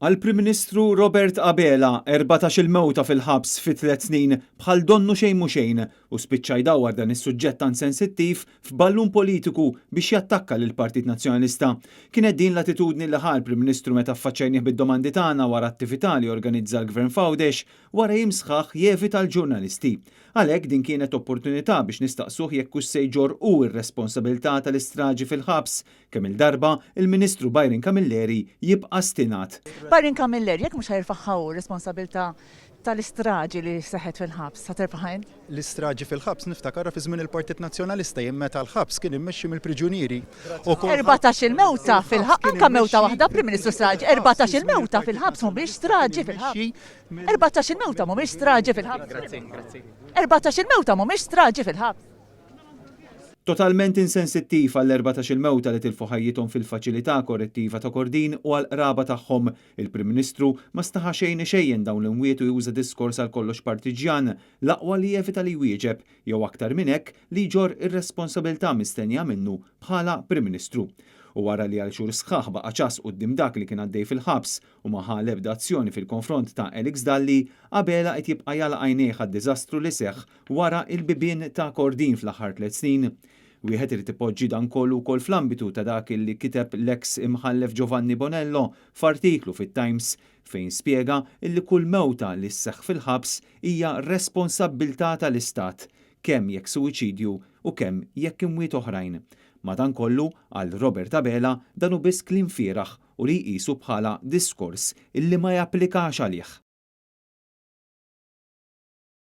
Għall-Prim Ministru Robert Abela 14 mewta fil-ħabs fi 3 snin bħal donnu xejn mhu xejn u spiċċa jdawwar dan is-suġġett tan sensittiv f'ballun politiku biex jattakka lil Partit Nazzjonalista. Kienet din l-attitudni li ħal Prim Ministru meta affaċċajnieh bid-domandi tagħna wara attività li organizza l-Gvern Fawdex wara jimsħaħ jevita l-ġurnalisti. Għalhekk din kienet opportunità biex nistaqsuh jekk hux se jġor hu r-responsabilità tal-istraġi fil-ħabs kemm il-darba il-Ministru Byron Camilleri jibqa' stinat. Byron Camilleri, jekk mhux ħajrfaħħaw responsabilità tal-istraġi li seħet fil-ħabs, ħaterfaħajn? L-istraġi fil-ħabs niftakarha fi żmien il-Partit Nazzjonalista meta l-ħabs kien immexxi mill-priġunieri. 14 mewta fil-ħabs, anke mewta waħda Prim Ministru straġi, 14 mewta fil-ħabs mhumiex straġi fil-ħabs. 14 mewta mhumiex straġi fil-ħabs. 14 mewta mhumiex straġi fil-ħabs. Totalment insensittiv għall-14 mewta li tilfu ħajjithom fil-faċilità korrettiva ta' Kordin u għall-qraba tagħhom. Il-Prim Ministru ma staħa xejn xejjen dawn l-imwiet u juża diskors għal kollox partiġjan, l-aqwa li jevita li jwieġeb jew aktar minn hekk li jġor ir-responsabilità mistennija minnu bħala Prim Ministru. U wara li għal xhur sħaħ baqa' ċas quddiem dak li kien għaddej fil-ħabs u ma ħa l-ebda azzjoni fil-konfront ta' Elix Dalli, Abela qed jibqa' jala għajnejh għad-diżastru li seħħ wara il-bibien ta' Kordin fl-aħħar 3 snin. Wieħed irid ipoġġi dan kollu wkoll fl-ambitu ta' dak li kiteb l-eks imħallef Giovanni Bonello f'artiklu fit-Times fejn spjega illi kull mewta li sseħħ fil-ħabs hija responsabbiltà tal-Istat kemm jekk suwiċidju u kemm jekk imwiet oħrajn. Madankollu għal Robert Abela dan hu biss kliem fieraħ u li jqisu bħala diskors illi ma japplikax għalih.